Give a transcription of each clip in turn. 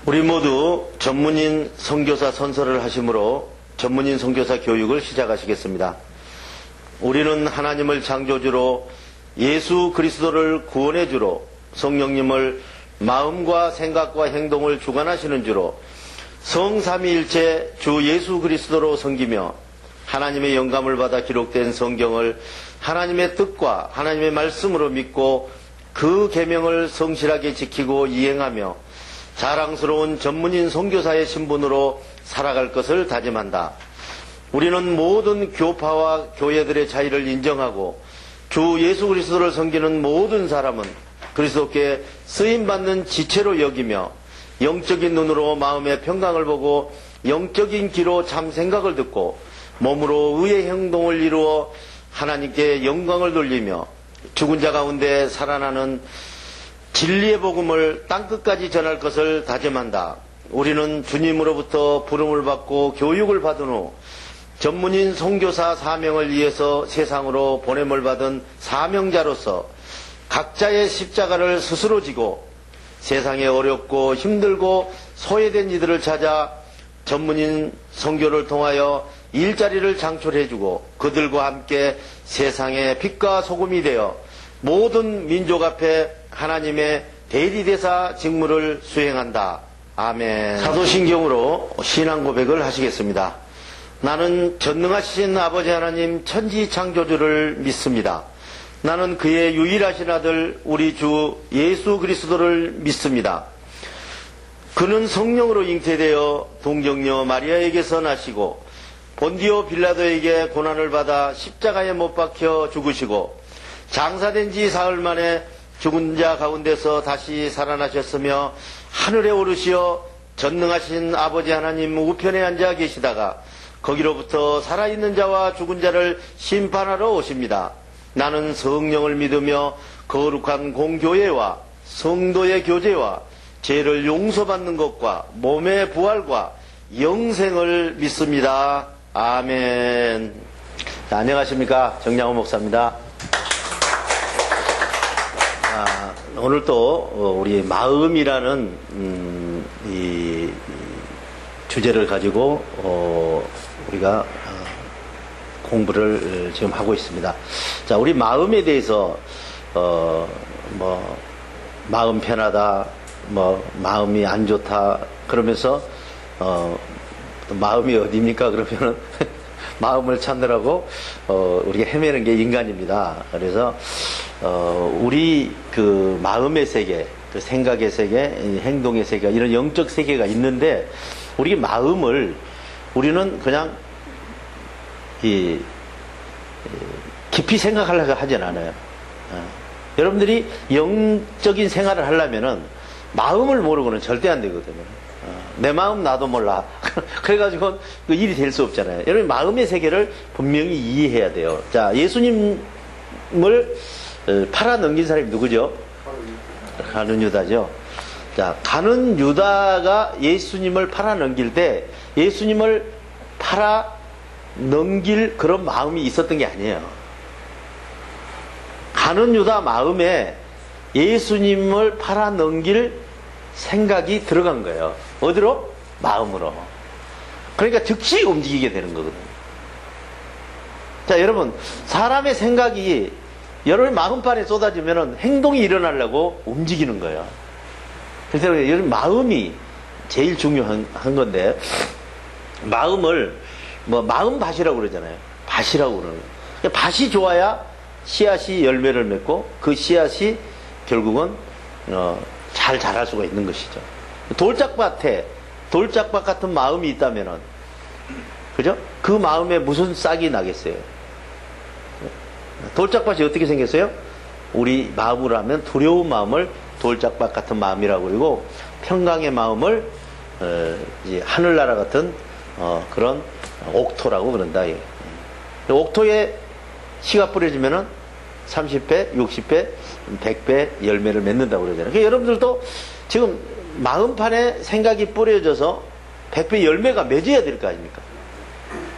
우리 모두 전문인 선교사 선서를 하심으로 전문인 선교사 교육을 시작하시겠습니다. 우리는 하나님을 창조주로 예수 그리스도를 구원의 주로 성령님을 마음과 생각과 행동을 주관하시는 주로 성삼위일체 주 예수 그리스도로 섬기며 하나님의 영감을 받아 기록된 성경을 하나님의 뜻과 하나님의 말씀으로 믿고 그 계명을 성실하게 지키고 이행하며 자랑스러운 전문인 선교사의 신분으로 살아갈 것을 다짐한다. 우리는 모든 교파와 교회들의 차이를 인정하고 주 예수 그리스도를 섬기는 모든 사람은 그리스도께 쓰임받는 지체로 여기며 영적인 눈으로 마음의 평강을 보고 영적인 귀로 참 생각을 듣고 몸으로 의의 행동을 이루어 하나님께 영광을 돌리며 죽은 자 가운데 살아나는 진리의 복음을 땅끝까지 전할 것을 다짐한다. 우리는 주님으로부터 부름을 받고 교육을 받은 후 전문인 선교사 사명을 위해서 세상으로 보냄을 받은 사명자로서 각자의 십자가를 스스로 지고 세상에 어렵고 힘들고 소외된 이들을 찾아 전문인 선교를 통하여 일자리를 창출해주고 그들과 함께 세상의 빛과 소금이 되어 모든 민족 앞에 하나님의 대리대사 직무를 수행한다. 아멘. 사도신경으로 신앙 고백을 하시겠습니다. 나는 전능하신 아버지 하나님 천지 창조주를 믿습니다. 나는 그의 유일하신 아들 우리 주 예수 그리스도를 믿습니다. 그는 성령으로 잉태되어 동정녀 마리아에게서 나시고 본디오 빌라도에게 고난을 받아 십자가에 못 박혀 죽으시고 장사된 지 사흘 만에 죽은 자 가운데서 다시 살아나셨으며 하늘에 오르시어 전능하신 아버지 하나님 우편에 앉아 계시다가 거기로부터 살아있는 자와 죽은 자를 심판하러 오십니다. 나는 성령을 믿으며 거룩한 공교회와 성도의 교제와 죄를 용서받는 것과 몸의 부활과 영생을 믿습니다. 아멘. 자, 안녕하십니까. 정양호 목사입니다. 오늘 또 우리 마음이라는 이 주제를 가지고 우리가 공부를 지금 하고 있습니다. 자, 우리 마음에 대해서 마음 편하다, 마음이 안 좋다 그러면서 마음이 어디입니까? 그러면은 마음을 찾느라고 우리가 헤매는 게 인간입니다. 그래서 우리 그 마음의 세계, 그 생각의 세계, 행동의 세계, 이런 영적 세계가 있는데 우리 마음을 우리는 그냥 깊이 생각하려고 하진 않아요. 여러분들이 영적인 생활을 하려면은 마음을 모르고는 절대 안 되거든요. 내 마음 나도 몰라. 그래가지고 그 일이 될 수 없잖아요. 여러분 마음의 세계를 분명히 이해해야 돼요. 자, 예수님을 팔아 넘긴 사람이 누구죠? 가룟 유다죠. 자, 가룟 유다가 예수님을 팔아 넘길 때 예수님을 팔아 넘길 그런 마음이 있었던 게 아니에요. 가룟 유다 마음에 예수님을 팔아 넘길 생각이 들어간 거예요. 어디로? 마음으로. 그러니까 즉시 움직이게 되는 거거든요. 자, 여러분, 사람의 생각이 여러분 마음판에 쏟아지면 행동이 일어나려고 움직이는 거예요. 그래서 여러분 마음이 제일 중요한 건데, 마음을 마음밭이라고 그러잖아요. 밭이라고 그러는 거예요. 밭이 좋아야 씨앗이 열매를 맺고 그 씨앗이 결국은 잘 자랄 수가 있는 것이죠. 돌짝밭 같은 마음이 있다면은, 그죠? 그 마음에 무슨 싹이 나겠어요? 돌짝밭이 어떻게 생겼어요? 우리 마음으로 하면 두려운 마음을 돌짝밭 같은 마음이라고 그러고, 평강의 마음을 이제 하늘나라 같은 그런 옥토라고 그런다. 옥토에 씨가 뿌려지면은 30배, 60배, 100배 열매를 맺는다고 그러잖아요. 그러니까 여러분들도 지금 마음판에 생각이 뿌려져서 100배 열매가 맺어야 될 거 아닙니까?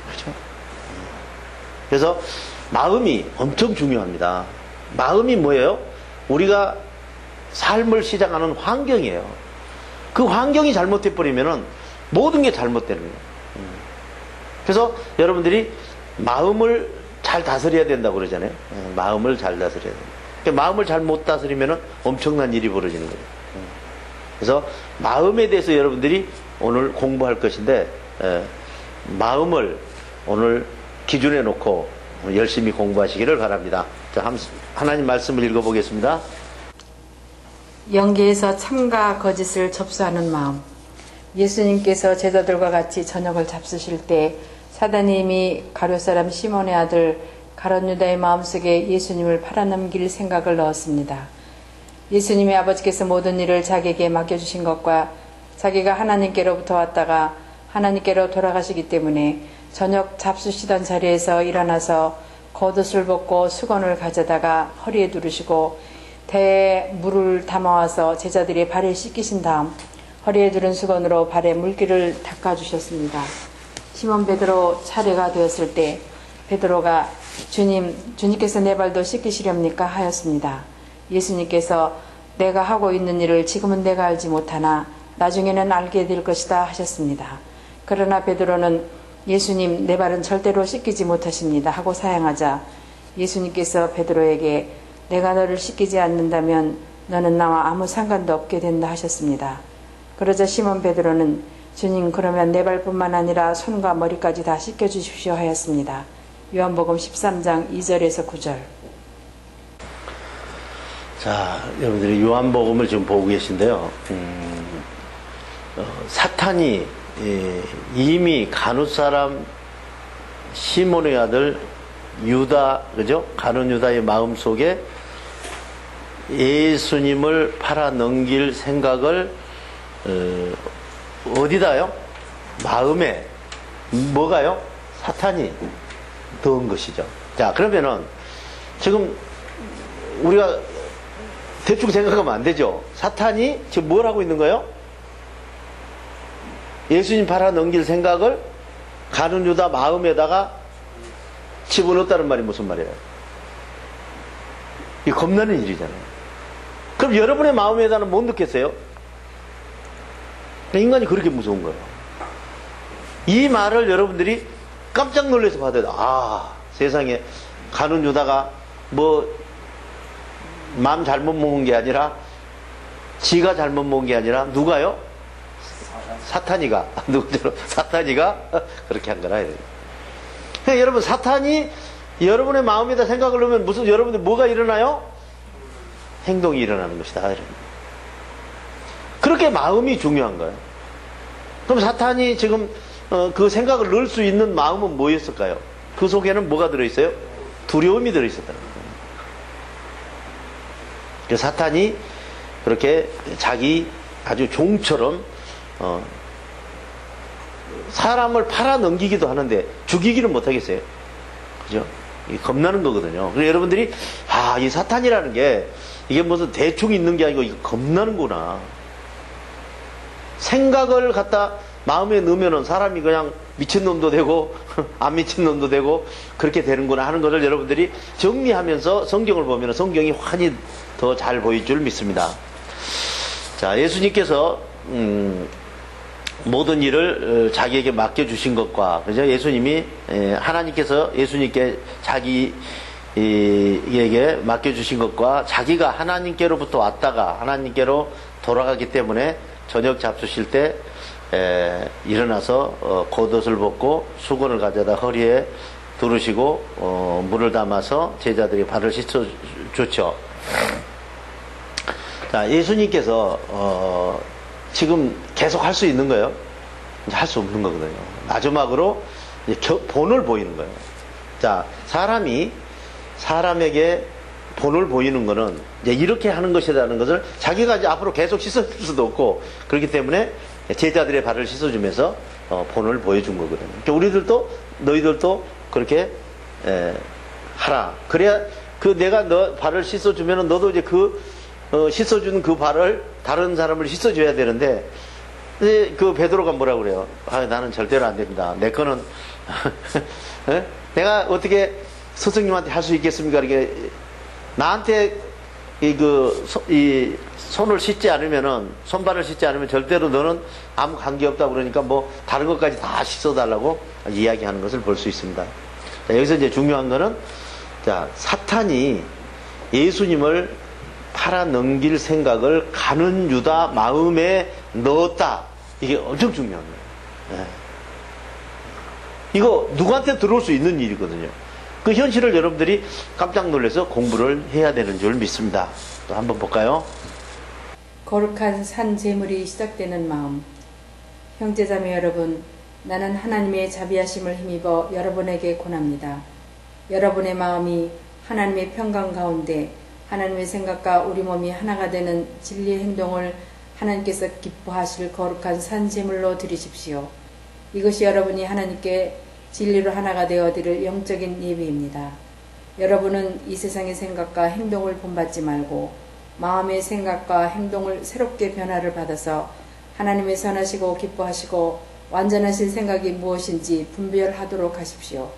그렇죠? 그래서 마음이 엄청 중요합니다. 마음이 뭐예요? 우리가 삶을 시작하는 환경이에요. 그 환경이 잘못돼 버리면은 모든 게 잘못되는 거예요. 그래서 여러분들이 마음을 잘 다스려야 된다고 그러잖아요. 마음을 잘 다스려야 된다. 그러니까 마음을 잘 못 다스리면은 엄청난 일이 벌어지는 거예요. 그래서 마음에 대해서 여러분들이 오늘 공부할 것인데, 마음을 오늘 기준에 놓고 열심히 공부하시기를 바랍니다. 자, 하나님 말씀을 읽어보겠습니다. 영계에서 참과 거짓을 접수하는 마음. 예수님께서 제자들과 같이 저녁을 잡수실 때 사단님이 가룟 사람 시몬의 아들 가룟 유다의 마음속에 예수님을 팔아넘길 생각을 넣었습니다. 예수님의 아버지께서 모든 일을 자기에게 맡겨주신 것과 자기가 하나님께로부터 왔다가 하나님께로 돌아가시기 때문에 저녁 잡수시던 자리에서 일어나서 겉옷을 벗고 수건을 가져다가 허리에 두르시고 대에 물을 담아와서 제자들의 발을 씻기신 다음 허리에 두른 수건으로 발에 물기를 닦아주셨습니다. 시몬 베드로 차례가 되었을 때 베드로가 주님께서 내 발도 씻기시렵니까 하였습니다. 예수님께서 내가 하고 있는 일을 지금은 내가 알지 못하나 나중에는 알게 될 것이다 하셨습니다. 그러나 베드로는 예수님 내 발은 절대로 씻기지 못하십니다 하고 사양하자 예수님께서 베드로에게 내가 너를 씻기지 않는다면 너는 나와 아무 상관도 없게 된다 하셨습니다. 그러자 시몬 베드로는 주님 그러면 내 발뿐만 아니라 손과 머리까지 다 씻겨주십시오 하였습니다. 요한복음 13장 2절에서 9절. 자, 여러분들이 요한복음을 지금 보고 계신데요. 사탄이 이미 가룟 사람 시몬의 아들 유다, 그죠? 가룟 유다의 마음 속에 예수님을 팔아 넘길 생각을 어디다요? 마음에. 뭐가요? 사탄이 넣은 것이죠. 자, 그러면은 지금 우리가 대충 생각하면 안 되죠. 사탄이 지금 뭘 하고 있는 거예요? 예수님 팔아 넘길 생각을 가룟 유다 마음에다가 집어넣었다는 말이 무슨 말이에요? 이 겁나는 일이잖아요. 그럼 여러분의 마음에다는 못 넣겠어요? 인간이 그렇게 무서운 거예요. 이 말을 여러분들이 깜짝 놀라서 받아야 돼. 아, 세상에 가룟 유다가 뭐 마음 잘못 먹은 게 아니라 지가 잘못 먹은 게 아니라 누가요? 사탄이가 누구처럼 사탄이가 그렇게 한 거라. 그러니까 여러분 사탄이 여러분의 마음에다 생각을 넣으면 무슨 여러분들 뭐가 일어나요? 행동이 일어나는 것이다. 그렇게 마음이 중요한 거예요. 그럼 사탄이 지금 그 생각을 넣을 수 있는 마음은 뭐였을까요? 그 속에는 뭐가 들어있어요? 두려움이 들어있었다는 거예요. 그 사탄이 그렇게 자기 아주 종처럼 사람을 팔아 넘기기도 하는데 죽이기는 못하겠어요. 그죠? 이게 겁나는 거거든요. 그래서 여러분들이 이 사탄이라는 게 이게 무슨 대충 있는 게 아니고 이거 겁나는구나. 생각을 갖다 마음에 넣으면은 사람이 그냥 미친놈도 되고 안 미친놈도 되고 그렇게 되는구나 하는 것을 여러분들이 정리하면서 성경을 보면 성경이 환히 더 잘 보일 줄 믿습니다. 자, 예수님께서 모든 일을 자기에게 맡겨주신 것과, 그죠? 예수님이, 하나님께서 예수님께 자기에게 맡겨주신 것과 자기가 하나님께로부터 왔다가 하나님께로 돌아가기 때문에 저녁 잡수실 때, 일어나서, 겉옷을 벗고 수건을 가져다 허리에 두르시고, 물을 담아서 제자들이 발을 씻어줬죠. 자, 예수님께서, 지금 계속 할 수 있는 거예요? 이제 할 수 없는 거거든요. 마지막으로 이제 본을 보이는 거예요. 자, 사람에게 본을 보이는 거는 이제 이렇게 하는 것이라는 것을 자기가 이제 앞으로 계속 씻어줄 수도 없고, 그렇기 때문에 제자들의 발을 씻어주면서 본을 보여준 거거든요. 그러니까 우리들도, 너희들도 그렇게 하라. 그래야 내가 너 발을 씻어주면은 너도 이제 씻어준 그 발을 다른 사람을 씻어줘야 되는데, 그 베드로가 뭐라고 그래요? 나는 절대로 안 됩니다. 내 거는 내가 어떻게 스승님한테 할 수 있겠습니까? 이렇게 나한테 이 손을 씻지 않으면은, 손발을 씻지 않으면 절대로 너는 아무 관계없다 그러니까 뭐 다른 것까지 다 씻어달라고 이야기하는 것을 볼 수 있습니다. 자, 여기서 이제 중요한 거는, 자, 사탄이 예수님을 팔아넘길 생각을 가룟 유다 마음에 넣었다. 이게 엄청 중요한 거예요. 네. 이거 누구한테 들어올 수 있는 일이거든요. 그 현실을 여러분들이 깜짝 놀라서 공부를 해야 되는 줄 믿습니다. 또 한번 볼까요? 거룩한 산 제물이 시작되는 마음. 형제자매 여러분, 나는 하나님의 자비하심을 힘입어 여러분에게 권합니다. 여러분의 마음이 하나님의 평강 가운데 하나님의 생각과 우리 몸이 하나가 되는 진리의 행동을 하나님께서 기뻐하실 거룩한 산 제물로 드리십시오. 이것이 여러분이 하나님께 진리로 하나가 되어 드릴 영적인 예배입니다. 여러분은 이 세상의 생각과 행동을 본받지 말고 마음의 생각과 행동을 새롭게 변화를 받아서 하나님의 선하시고 기뻐하시고 완전하신 생각이 무엇인지 분별하도록 하십시오.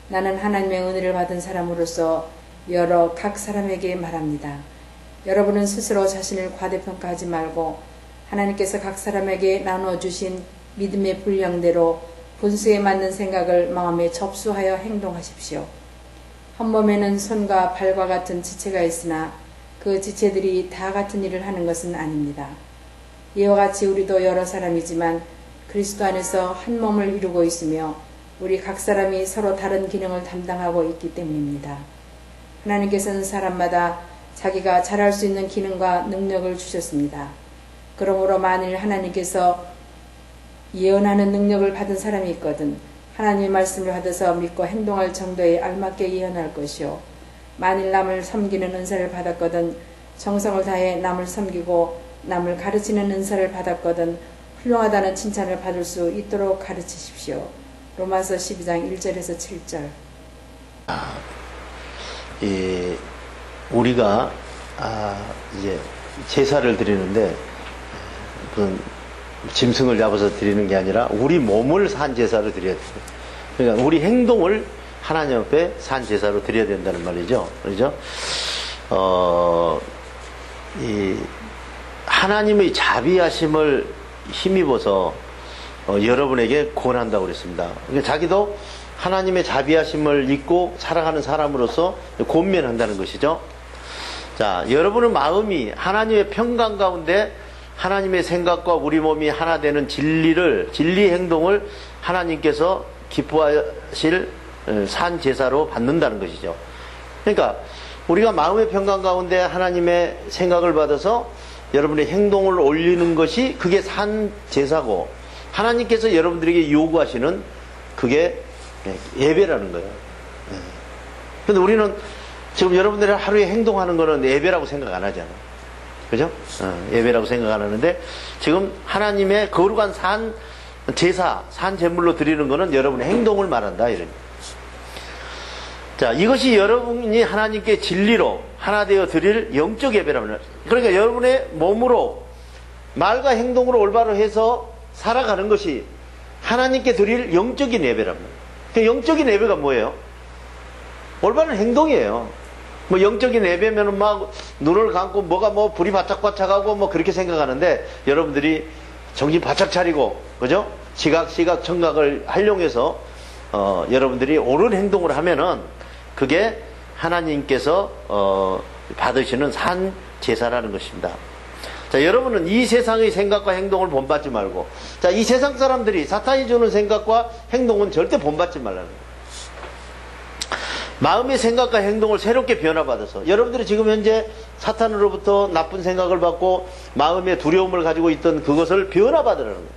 나는 하나님의 은혜를 받은 사람으로서 여러 각 사람에게 말합니다. 여러분은 스스로 자신을 과대평가하지 말고 하나님께서 각 사람에게 나눠주신 믿음의 분량대로 본수에 맞는 생각을 마음에 접수하여 행동하십시오. 한 몸에는 손과 발과 같은 지체가 있으나 그 지체들이 다 같은 일을 하는 것은 아닙니다. 이와 같이 우리도 여러 사람이지만 그리스도 안에서 한 몸을 이루고 있으며 우리 각 사람이 서로 다른 기능을 담당하고 있기 때문입니다. 하나님께서는 사람마다 자기가 잘할 수 있는 기능과 능력을 주셨습니다. 그러므로 만일 하나님께서 예언하는 능력을 받은 사람이 있거든 하나님의 말씀을 받아서 믿고 행동할 정도에 알맞게 예언할 것이요. 만일 남을 섬기는 은사를 받았거든 정성을 다해 남을 섬기고 남을 가르치는 은사를 받았거든 훌륭하다는 칭찬을 받을 수 있도록 가르치십시오. 로마서 12장 1절에서 7절. 우리가 이제 제사를 드리는데 무슨 짐승을 잡아서 드리는 게 아니라 우리 몸을 산 제사로 드려야 돼요. 그러니까 우리 행동을 하나님 앞에 산 제사로 드려야 된다는 말이죠. 그렇죠? 하나님의 자비하심을 힘입어서 여러분에게 권한다고 그랬습니다. 그러니까 자기도 하나님의 자비하심을 잊고 살아가는 사람으로서 권면한다는 것이죠. 자, 여러분의 마음이 하나님의 평강 가운데 하나님의 생각과 우리 몸이 하나 되는 진리 행동을 하나님께서 기뻐하실 산 제사로 받는다는 것이죠. 그러니까 우리가 마음의 평강 가운데 하나님의 생각을 받아서 여러분의 행동을 올리는 것이 그게 산 제사고 하나님께서 여러분들에게 요구하시는 그게 예배라는 거예요. 근데 우리는 지금 여러분들이 하루에 행동하는 거는 예배라고 생각 안 하잖아. 그죠? 예배라고 생각 안 하는데 지금 하나님의 거룩한 산 제사, 산 제물로 드리는 거는 여러분의 행동을 말한다. 이런. 자, 이것이 여러분이 하나님께 진리로 하나 되어 드릴 영적 예배라면 그러니까 여러분의 몸으로 말과 행동으로 올바로 해서 살아가는 것이 하나님께 드릴 영적인 예배랍니다. 그 영적인 예배가 뭐예요? 올바른 행동이에요. 뭐 영적인 예배면은 막 눈을 감고 뭐가 뭐 불이 바짝바짝하고 뭐 그렇게 생각하는데 여러분들이 정신 바짝 차리고 그죠? 시각 청각을 활용해서 여러분들이 옳은 행동을 하면은 그게 하나님께서 받으시는 산 제사라는 것입니다. 자, 여러분은 이 세상의 생각과 행동을 본받지 말고, 자, 이 세상 사람들이 사탄이 주는 생각과 행동은 절대 본받지 말라는 거예요. 마음의 생각과 행동을 새롭게 변화받아서, 여러분들이 지금 현재 사탄으로부터 나쁜 생각을 받고 마음의 두려움을 가지고 있던 그것을 변화받으라는 거예요.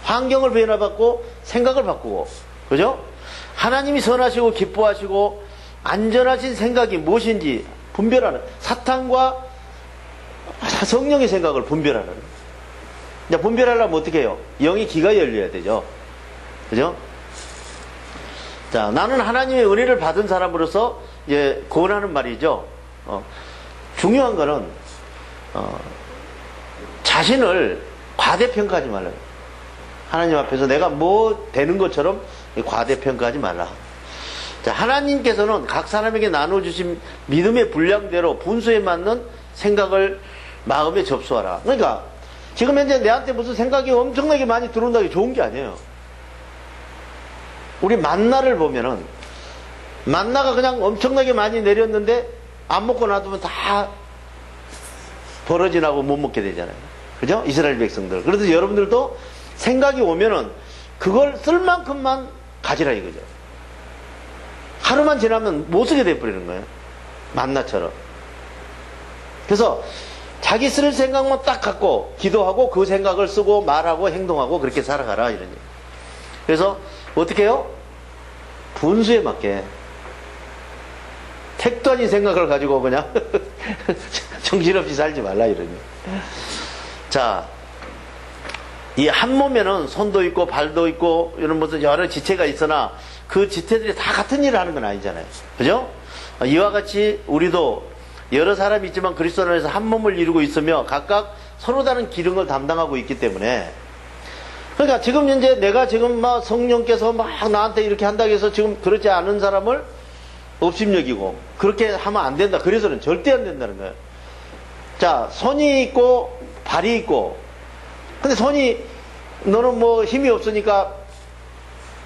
환경을 변화받고 생각을 바꾸고, 그죠? 하나님이 선하시고 기뻐하시고 안전하신 생각이 무엇인지 분별하는, 사탄과 성령의 생각을 분별하는. 이제 분별하려면 어떻게 해요? 영의 귀가 열려야 되죠. 그죠? 자, 나는 하나님의 은혜를 받은 사람으로서 이제 권하는 말이죠. 중요한 거는 자신을 과대평가하지 말라요. 하나님 앞에서 내가 뭐 되는 것처럼 과대평가하지 말라. 자, 하나님께서는 각 사람에게 나눠주신 믿음의 분량대로 분수에 맞는 생각을 마음에 접수하라. 그러니까 지금 현재 내한테 무슨 생각이 엄청나게 많이 들어온다는 게 좋은 게 아니에요. 우리 만나를 보면은 만나가 그냥 엄청나게 많이 내렸는데 안 먹고 놔두면 다 버러지 나고 못 먹게 되잖아요. 그죠? 이스라엘 백성들. 그래서 여러분들도 생각이 오면은 그걸 쓸 만큼만 가지라 이거죠. 하루만 지나면 못 쓰게 돼버리는 거예요. 만나처럼. 그래서 자기 쓸 생각만 딱 갖고 기도하고 그 생각을 쓰고 말하고 행동하고 그렇게 살아가라 이런 얘기. 그래서 어떻게 해요? 분수에 맞게 택도 아닌 생각을 가지고 그냥 정신없이 살지 말라 이런 얘기. 자, 이 한 몸에는 손도 있고 발도 있고 이런 무슨 여러 지체가 있으나 그 지체들이 다 같은 일을 하는 건 아니잖아요. 그죠? 이와 같이 우리도 여러 사람이 있지만 그리스도 안에서 한 몸을 이루고 있으며 각각 서로 다른 기능을 담당하고 있기 때문에, 그러니까 지금 현재 내가 지금 막 성령께서 막 나한테 이렇게 한다고 해서 지금 그렇지 않은 사람을 업심여기고 그렇게 하면 안 된다. 그래서는 절대 안 된다는 거예요. 자, 손이 있고 발이 있고, 근데 손이 너는 뭐 힘이 없으니까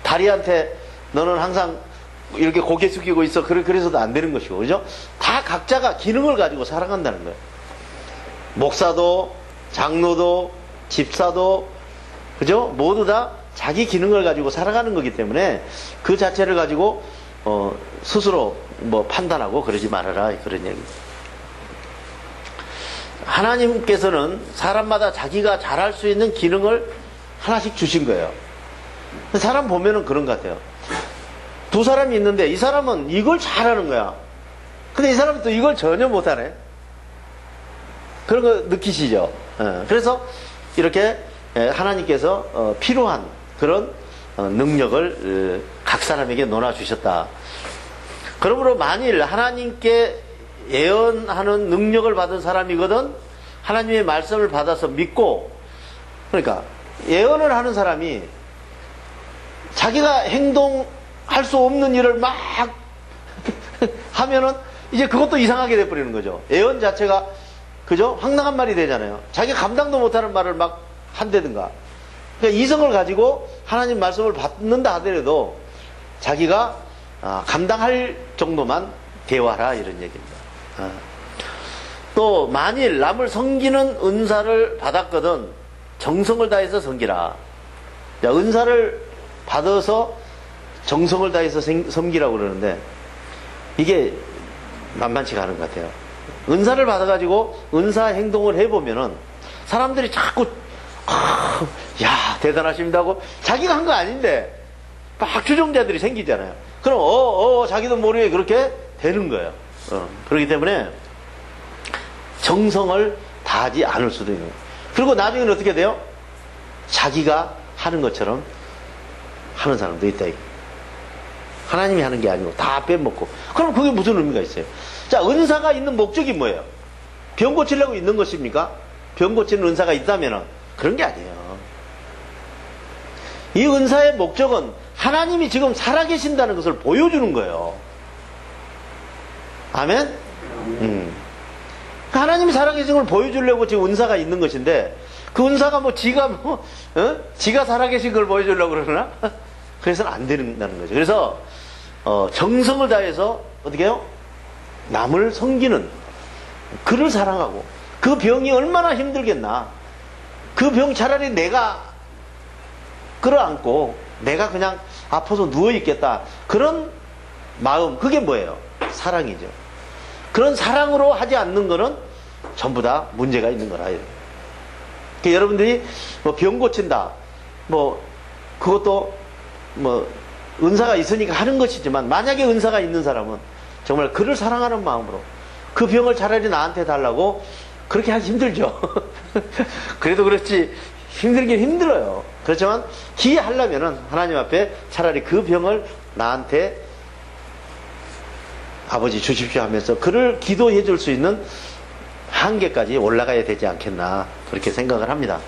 다리한테 너는 항상 이렇게 고개 숙이고 있어. 그래서도 안 되는 것이고, 그죠? 다 각자가 기능을 가지고 살아간다는 거예요. 목사도, 장로도, 집사도, 그죠? 모두 다 자기 기능을 가지고 살아가는 거기 때문에 그 자체를 가지고, 스스로 뭐 판단하고 그러지 말아라. 그런 얘기입니다. 하나님께서는 사람마다 자기가 잘할 수 있는 기능을 하나씩 주신 거예요. 사람 보면은 그런 것 같아요. 두 사람이 있는데 이 사람은 이걸 잘하는 거야. 근데 이 사람은 또 이걸 전혀 못하네. 그런 거 느끼시죠? 그래서 이렇게 하나님께서 필요한 그런 능력을 각 사람에게 논아주셨다. 그러므로 만일 하나님께 예언하는 능력을 받은 사람이거든 하나님의 말씀을 받아서 믿고, 그러니까 예언을 하는 사람이 자기가 행동할 수 없는 일을 막 하면은 이제 그것도 이상하게 돼버리는 거죠. 예언 자체가, 그죠? 황당한 말이 되잖아요. 자기가 감당도 못하는 말을 막 한다든가. 그러니까 이성을 가지고 하나님 말씀을 받는다 하더라도 자기가 감당할 정도만 대화하라 이런 얘기입니다. 또 만일 남을 섬기는 은사를 받았거든 정성을 다해서 섬기라. 자, 은사를 받아서 정성을 다해서 섬기라고 그러는데 이게 만만치가 않은 것 같아요. 은사를 받아가지고 은사 행동을 해보면은 사람들이 자꾸 야 대단하십니다 하고 자기가 한 거 아닌데 막 추종자들이 생기잖아요. 그럼 자기도 모르게 그렇게 되는 거예요. 그렇기 때문에 정성을 다하지 않을 수도 있는 거예요. 그리고 나중에는 어떻게 돼요? 자기가 하는 것처럼 하는 사람도 있다. 하나님이 하는 게 아니고 다 빼먹고. 그럼 그게 무슨 의미가 있어요? 자, 은사가 있는 목적이 뭐예요? 병 고치려고 있는 것입니까? 병 고치는 은사가 있다면 그런 게 아니에요. 이 은사의 목적은 하나님이 지금 살아계신다는 것을 보여주는 거예요. 아멘? 하나님이 살아계신 걸 보여주려고 지금 은사가 있는 것인데 그 은사가 지가 살아계신 걸 보여주려고 그러나? 그래서는 안 된다는 거죠. 그래서 정성을 다해서 어떻게 해요? 남을 섬기는, 그를 사랑하고, 그 병이 얼마나 힘들겠나. 그 병 차라리 내가 끌어안고 내가 그냥 아파서 누워있겠다. 그런 마음, 그게 뭐예요? 사랑이죠. 그런 사랑으로 하지 않는 거는 전부 다 문제가 있는 거라. 그러니까 여러분들이 병 고친다, 그것도 은사가 있으니까 하는 것이지만, 만약에 은사가 있는 사람은 정말 그를 사랑하는 마음으로 그 병을 차라리 나한테 달라고 그렇게 하기 힘들죠. 그래도 그렇지 힘들긴 힘들어요. 그렇지만 기회하려면은 하나님 앞에 차라리 그 병을 나한테 아버지 주십시오 하면서 그를 기도해 줄 수 있는 한계까지 올라가야 되지 않겠나 그렇게 생각을 합니다.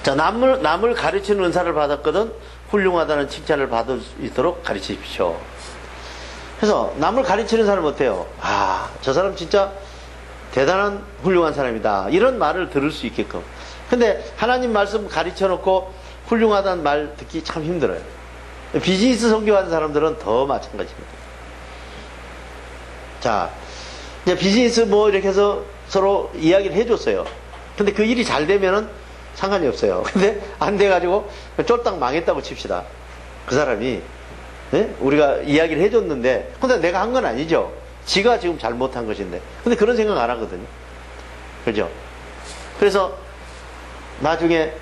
자, 남을 가르치는 은사를 받았거든 훌륭하다는 칭찬을 받을 수 있도록 가르치십시오. 그래서 남을 가르치는 사람은 어때요? 아, 저 사람 진짜 대단한 훌륭한 사람이다. 이런 말을 들을 수 있게끔. 근데 하나님 말씀 가르쳐 놓고 훌륭하다는 말 듣기 참 힘들어요. 비즈니스 선교하는 사람들은 더 마찬가지입니다. 자, 이제 비즈니스 뭐 이렇게 해서 서로 이야기를 해줬어요. 근데 그 일이 잘 되면은 상관이 없어요. 근데 안 돼가지고 쫄딱 망했다고 칩시다. 그 사람이, 예? 우리가 이야기를 해줬는데, 근데 내가 한 건 아니죠. 지가 지금 잘못한 것인데. 근데 그런 생각 안 하거든요. 그죠? 그래서 나중에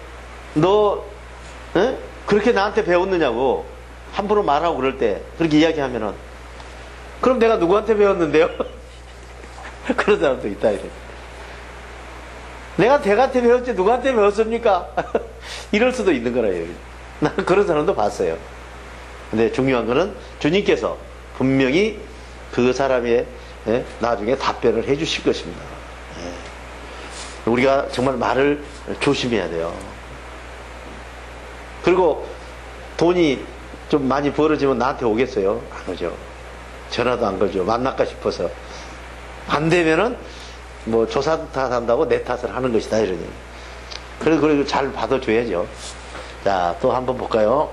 너, 예? 그렇게 나한테 배웠느냐고 함부로 말하고 그럴 때 그렇게 이야기하면은, 그럼 내가 누구한테 배웠는데요? 그런 사람도 있다, 이래. 내가 대가한테 배웠지 누구한테 배웠습니까? 이럴 수도 있는 거라요. 나는 그런 사람도 봤어요. 근데 중요한 거는 주님께서 분명히 그 사람의, 예, 나중에 답변을 해 주실 것입니다. 예. 우리가 정말 말을 조심해야 돼요. 그리고 돈이 좀 많이 벌어지면 나한테 오겠어요? 안 오죠. 전화도 안 걸죠. 만날까 싶어서. 안 되면은 뭐 조사 탓한다고 내 탓을 하는 것이다, 이러니. 그리고 잘 받아줘야죠. 자, 또 한번 볼까요?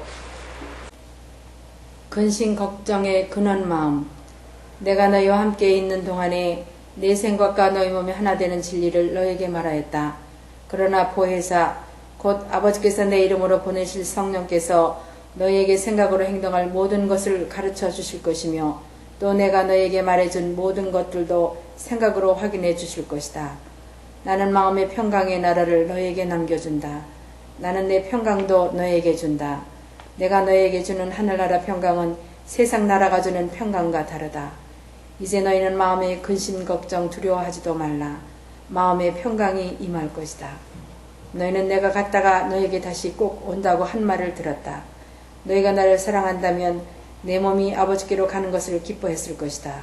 근심 걱정의 근원 마음. 내가 너희와 함께 있는 동안에 내 생각과 너희 몸이 하나 되는 진리를 너에게 말하였다. 그러나 보혜사 곧 아버지께서 내 이름으로 보내실 성령께서 너희에게 생각으로 행동할 모든 것을 가르쳐 주실 것이며 또 내가 너에게 말해준 모든 것들도 생각으로 확인해 주실 것이다. 나는 마음의 평강의 나라를 너에게 남겨준다. 나는 내 평강도 너에게 준다. 내가 너에게 주는 하늘나라 평강은 세상 나라가 주는 평강과 다르다. 이제 너희는 마음의 근심 걱정 두려워하지도 말라. 마음의 평강이 임할 것이다. 너희는 내가 갔다가 너에게 다시 꼭 온다고 한 말을 들었다. 너희가 나를 사랑한다면 내 몸이 아버지께로 가는 것을 기뻐했을 것이다.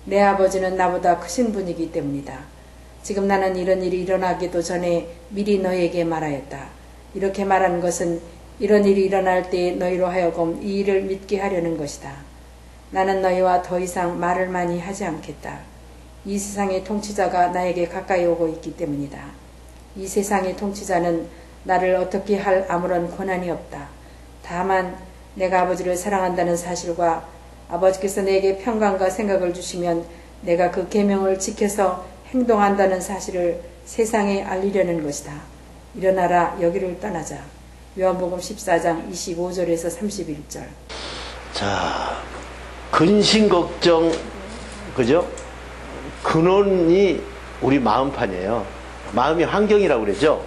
내 아버지는 나보다 크신 분이기 때문이다. 지금 나는 이런 일이 일어나기도 전에 미리 너희에게 말하였다. 이렇게 말하는 것은 이런 일이 일어날 때 너희로 하여금 이 일을 믿게 하려는 것이다. 나는 너희와 더 이상 말을 많이 하지 않겠다. 이 세상의 통치자가 나에게 가까이 오고 있기 때문이다. 이 세상의 통치자는 나를 어떻게 할 아무런 권한이 없다. 다만 내가 아버지를 사랑한다는 사실과 아버지께서 내게 평강과 생각을 주시면 내가 그 계명을 지켜서 행동한다는 사실을 세상에 알리려는 것이다. 일어나라, 여기를 떠나자. 요한복음 14장 25절에서 31절. 자, 근심 걱정, 그죠? 근원이 우리 마음판이에요. 마음이 환경이라고 그러죠.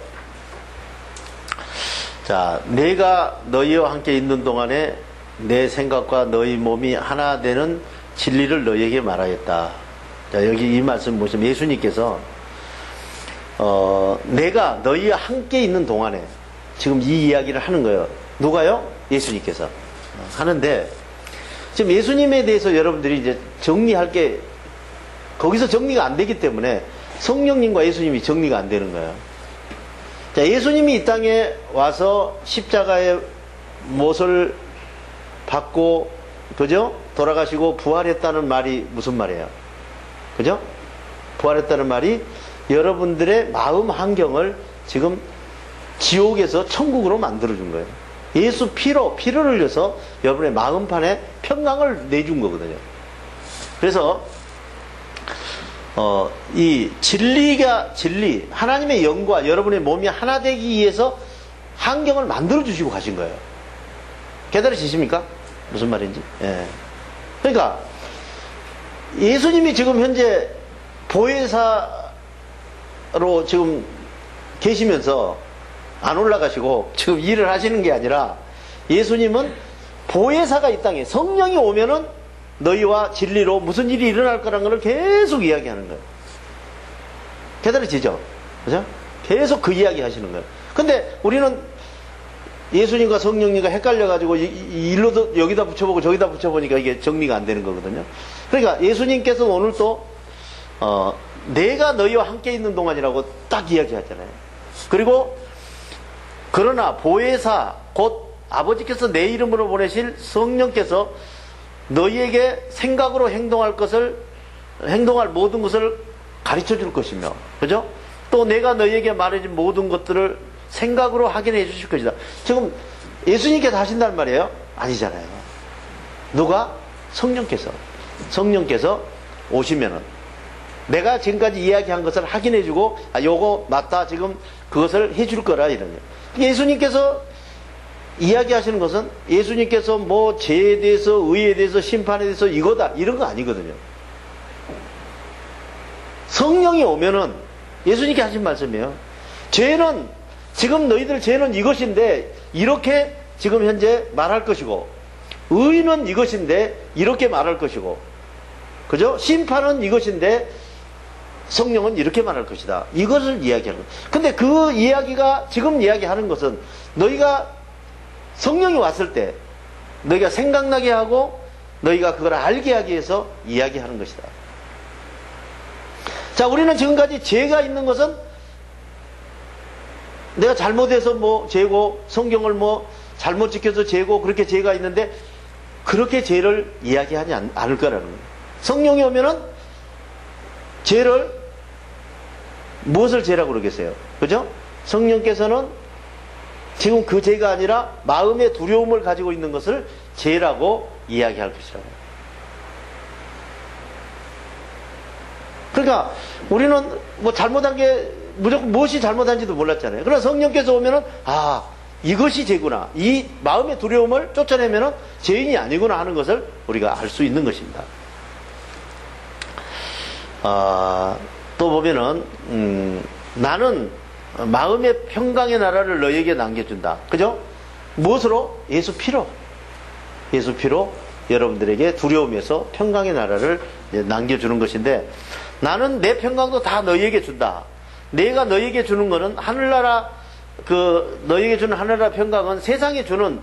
자, 내가 너희와 함께 있는 동안에 내 생각과 너희 몸이 하나 되는 진리를 너희에게 말하겠다. 자, 여기 이 말씀 보시면 예수님께서 내가 너희와 함께 있는 동안에 지금 이 이야기를 하는 거예요. 누가요? 예수님께서 하는데, 지금 예수님에 대해서 여러분들이 이제 정리할 게 거기서 정리가 안 되기 때문에 성령님과 예수님이 정리가 안 되는 거예요. 자, 예수님이 이 땅에 와서 십자가의 못을 받고, 그죠? 돌아가시고 부활했다는 말이 무슨 말이에요? 그죠? 부활했다는 말이 여러분들의 마음 환경을 지금 지옥에서 천국으로 만들어준 거예요. 예수 피를 흘려서 여러분의 마음판에 평강을 내준 거거든요. 그래서 이 진리, 하나님의 영과 여러분의 몸이 하나 되기 위해서 환경을 만들어 주시고 가신 거예요. 깨달으시십니까? 무슨 말인지. 예. 그러니까 예수님이 지금 현재 보혜사로 지금 계시면서 안 올라가시고 지금 일을 하시는 게 아니라 예수님은 보혜사가 이 땅에 성령이 오면은 너희와 진리로 무슨 일이 일어날 거라는 걸 계속 이야기하는 거예요. 깨달으시죠? 그죠? 계속 그 이야기 하시는 거예요. 근데 우리는 예수님과 성령님과 헷갈려가지고 일로도 여기다 붙여보고 저기다 붙여보니까 이게 정리가 안 되는 거거든요. 그러니까 예수님께서 오늘 또 내가 너희와 함께 있는 동안이라고 딱 이야기하잖아요. 그리고 그러나 보혜사 곧 아버지께서 내 이름으로 보내실 성령께서 너희에게 생각으로 행동할 모든 것을 가르쳐 줄 것이며, 그죠? 또 내가 너희에게 말해준 모든 것들을 생각으로 확인해 주실 것이다. 지금 예수님께서 하신단 말이에요? 아니잖아요. 누가? 성령께서 오시면은 내가 지금까지 이야기한 것을 확인해 주고, 아, 요거 맞다, 지금 그것을 해 줄 거라, 이런 거예요. 예수님께서 이야기하시는 것은 예수님께서 뭐 죄에 대해서, 의에 대해서, 심판에 대해서 이거다, 이런 거 아니거든요. 성령이 오면은 예수님께 하신 말씀이에요. 죄는, 지금 너희들 죄는 이것인데 이렇게 지금 현재 말할 것이고, 의는 이것인데 이렇게 말할 것이고, 그죠? 심판은 이것인데 성령은 이렇게 말할 것이다. 이것을 이야기하는 거예요. 근데 그 이야기가, 지금 이야기하는 것은 너희가 성령이 왔을 때 너희가 생각나게 하고 너희가 그걸 알게 하기 위해서 이야기하는 것이다. 자, 우리는 지금까지 죄가 있는 것은 내가 잘못해서 뭐 죄고, 성경을 뭐 잘못 지켜서 죄고, 그렇게 죄가 있는데 그렇게 죄를 이야기하지 않을 거라는 거예요. 성령이 오면은 죄를, 무엇을 죄라고 그러겠어요? 그죠? 성령께서는 지금 그 죄가 아니라 마음의 두려움을 가지고 있는 것을 죄라고 이야기할 것이라고. 그러니까 우리는 뭐 잘못한 게 무조건 무엇이 잘못한지도 몰랐잖아요. 그러나 성령께서 오면은, 아, 이것이 죄구나, 이 마음의 두려움을 쫓아내면은 죄인이 아니구나 하는 것을 우리가 알 수 있는 것입니다. 또 보면은 나는 마음의 평강의 나라를 너희에게 남겨준다. 그죠? 무엇으로? 예수 피로 여러분들에게 두려움에서 평강의 나라를 남겨주는 것인데, 나는 내 평강도 다 너희에게 준다. 내가 너희에게 주는 거는 하늘나라, 너희에게 주는 하늘나라 평강은 세상에 주는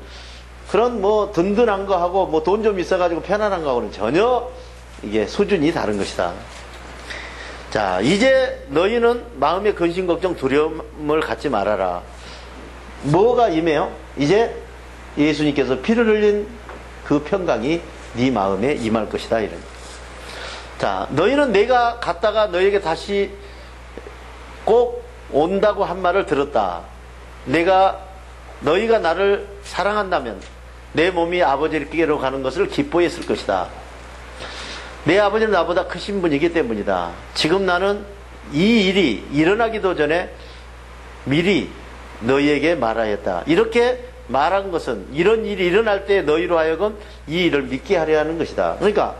그런 뭐 든든한 거 하고 뭐 돈 좀 있어가지고 편안한 거 하고는 전혀 이게 수준이 다른 것이다. 자, 이제 너희는 마음의 근심, 걱정, 두려움을 갖지 말아라. 뭐가 임해요? 이제 예수님께서 피를 흘린 그 평강이 네 마음에 임할 것이다, 이런. 자, 너희는 내가 갔다가 너희에게 다시 꼭 온다고 한 말을 들었다. 너희가 나를 사랑한다면 내 몸이 아버지께로 가는 것을 기뻐했을 것이다. 내 아버지는 나보다 크신 분이기 때문이다. 지금 나는 이 일이 일어나기도 전에 미리 너희에게 말하였다. 이렇게 말한 것은 이런 일이 일어날 때 너희로 하여금 이 일을 믿게 하려 하는 것이다. 그러니까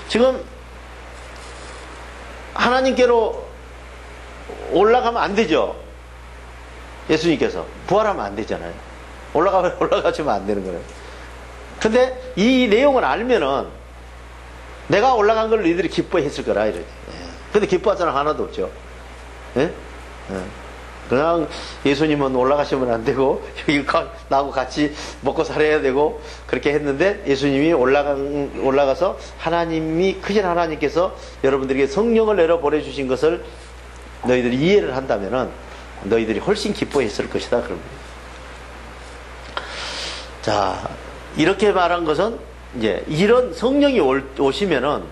지금 하나님께로 올라가면 안 되죠. 예수님께서 부활하면 안 되잖아요. 올라가시면 안 되는 거예요. 근데 이 내용을 알면은 내가 올라간 걸 너희들이 기뻐했을 거라, 이러지. 근데 기뻐할 사람 하나도 없죠. 예? 그냥 예수님은 올라가시면 안 되고, 여기 나하고 같이 먹고 살아야 되고, 그렇게 했는데, 예수님이 올라가서 하나님이, 크신 하나님께서 여러분들에게 성령을 내려 보내주신 것을 너희들이 이해를 한다면은, 너희들이 훨씬 기뻐했을 것이다, 그럽니다. 자, 이렇게 말한 것은, 이제 이런 성령이 오시면은